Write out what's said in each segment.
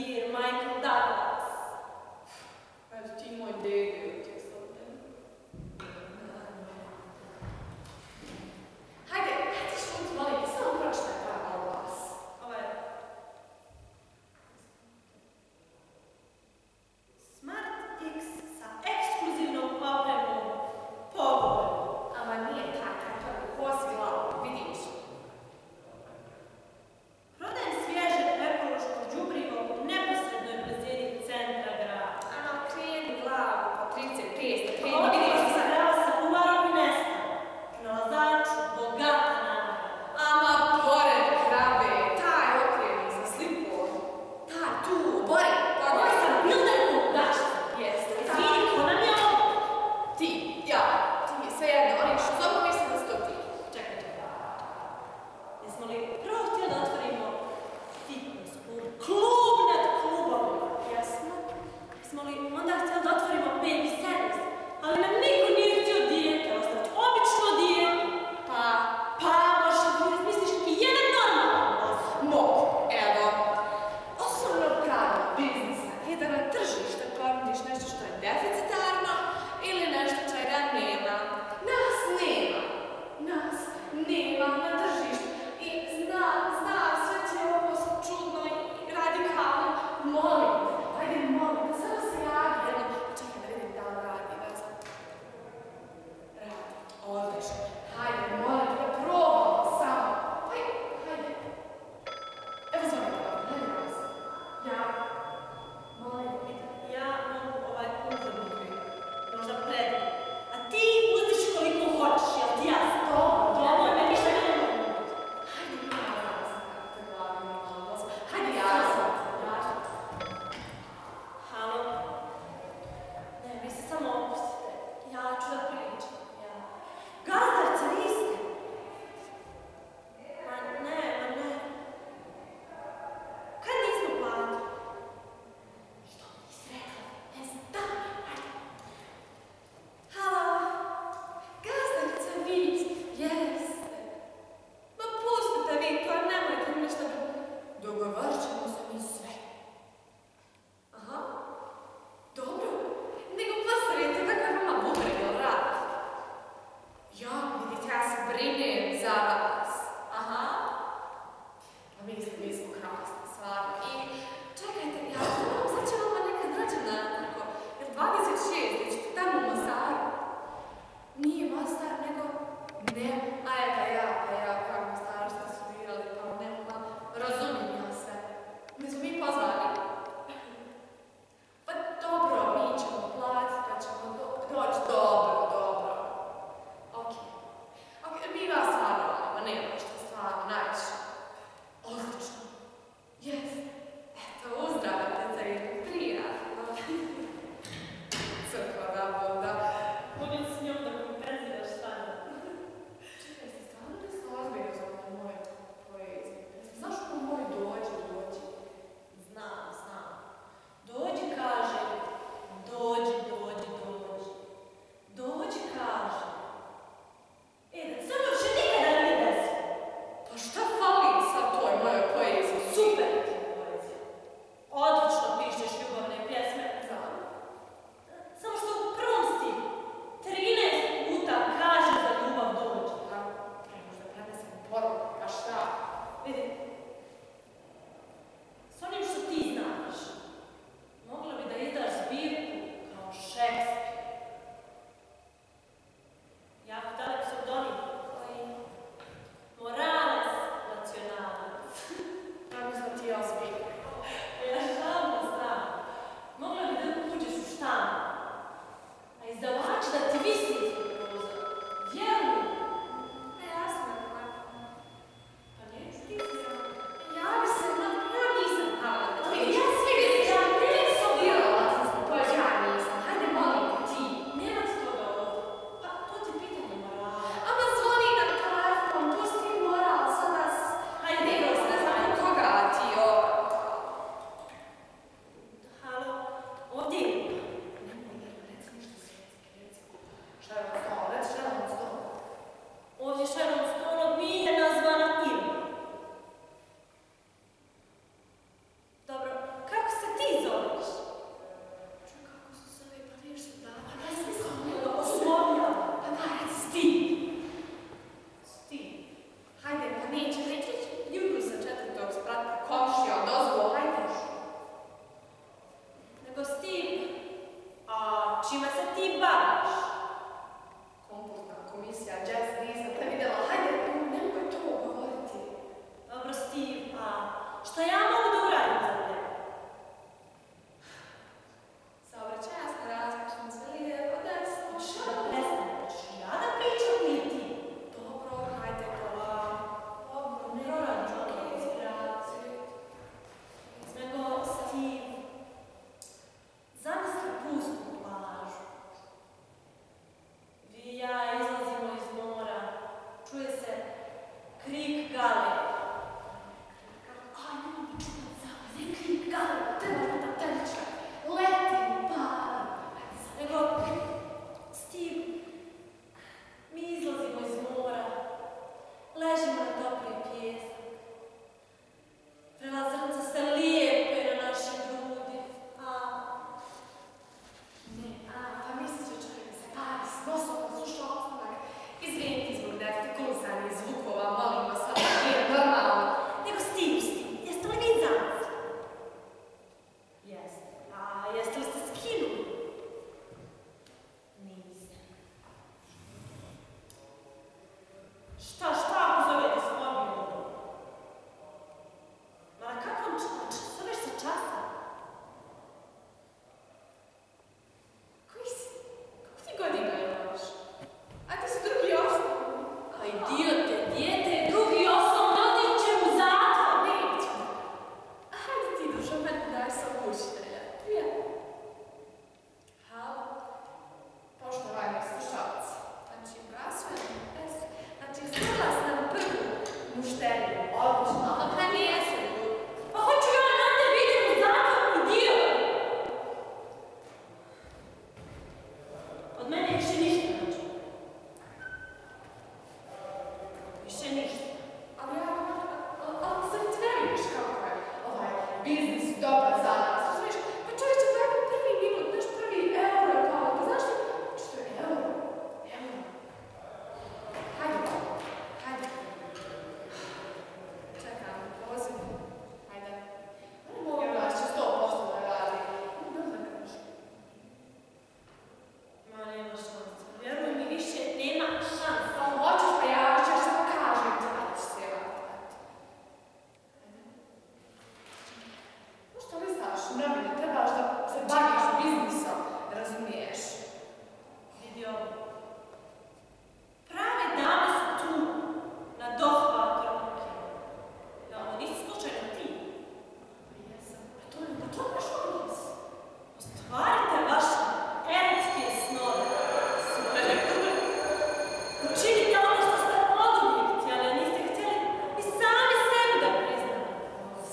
Sir Michael Douglas. Eto ti moj dede utjecao. Hajde šuti, molim te, samo pročitaj pravi glas. Smart X sa ekskluzivnom opremom pogovor. Ama nije takav, kosi glavu, vidiš. Prodajem svježe ekološko đubrivo u neposrednoj blizini čime se ti baviš? Kompletna komisija, jazz, nisam te vidjela. Hajde, nemoj to govoriti. Dobro, Steve, a šta ja mogu da uradim za tebe? Saobraćaja se različim se lijevo, desno. Šta da prestaneš? Ja da pričam ili ti? Dobro, hajde gola. Dobro, ne Proračun, radim, ok. inspiracije. Nego, Steve, zamisli pustu plažu. Vi i ja izlazimo iz mora, čuje se krik gale. Aj, nemoj mi čuvat samo, ne krik gale, treba da tenčka. Letim, palim. Nego, Steve, mi izlazimo iz mora, ležimo na topli pijesak. Prelazrnce se lijepe na naše grudi, Ne, pa mislit će čovjek da se pari s nosom na slušao ostanak. Izvinite zbog neartikulisanih zvukova, molim vas, ali nije normalno. nego Steve, jeste li vi zamislili? Jeste. A jeste li ste skinuli? Niste. Šta ako zovete s mobilom? Ma na kakvom zoveš sa časa? Koji si? Kako ti godina imaš? A ti si drugi osnovni. A idiote, dijete je drugi osnovni, otiće u zatvor. Neću. A hajde ti dušo, meni daj sam učitelja. Prijatno. Halo. Poštovani slušalci. Znači, glasujem. Znači, stavila sam prvu mušteriju. Odlično, ali pa nije se drugi. Pa hoću ja na tebe idem u zatvor, idiote. Od mene više ništa ne čuje. Više ništa. Ali ja, ali sad ti ne vidiš kako je ovaj biznis dobar za nas. Znaš, pa čovječe, tako prvi minut, naš prvi euro, kao, pa znaš ti, što je euro? Euro. Hajde. Čekam, poziv. Hajde. Molim vas, će 100% da radi. Dobro da kažeš. Ma nema šanse. Vjeruj mi, više nema šanse. Pa hoćeš, pa ja ćeš se pokažem. Ajde ću se javati. Što li znaš, novine, trebaš da se baviš biznisom, razumiješ? Vidi ovo. Prave dame su tu, na dohvat ruke. Da, ovo nisi slučajno ti. Jesam. A to je baš odnos. Ostvarite vaše erotske snove. Super. Učinite ono što ste oduvijek htjeli, a niste htjeli ni sami sebi da priznate.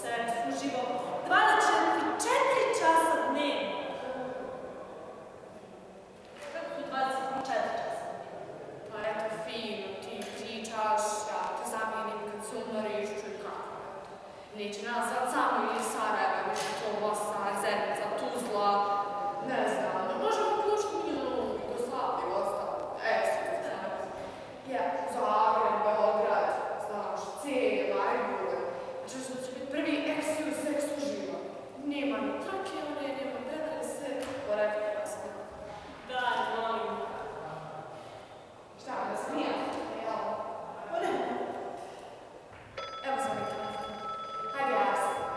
Seks uživo 24 časa dnevno. Kako su 24 časa dnevno? Pa eto, fino, ti pričaš, ja te zamijenim kad se umoriš, čuj kako je. Neće nazvat samo ili Sarajeva, više to Mostar, Zenica, Tuzla, ne znam, možemo ključiti Milanu, Jugoslaviju, ostalo, ja, Zagreb, Beograd, znaš, Celje, Maribor, znači što će biti prvi eksiju seks uživo. Nema ni trake, nema predali sve, korektno jasno. Daj, molim. Šta, da smijem? Jel? Evo sam mi telefon. Hajde,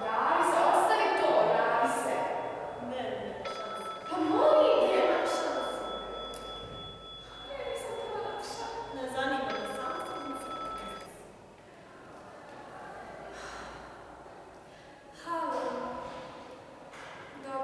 javi se, ostavi to, javi se. Ne, nema šanse. Pa molim, nema šanse. Ne, nisam to lakša. Ne zanima me, samo sam mi se. Halo. Dobro.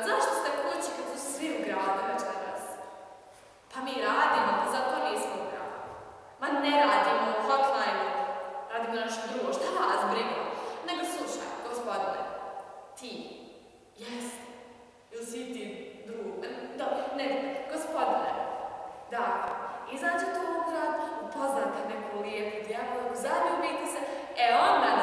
Zašto ste kući kad su svi u gradu večeras? Pa mi radimo, pa zato nismo u gradu. Ma ne radimo u hotline-u, radimo nešto drugo, šta vas briga? Nego slušaj, gospodine, ti, jeste, ili si ti drug, ne, gospodine, da, izađete u grad, upoznate neku lijepu djevojku, zaljubite se, onda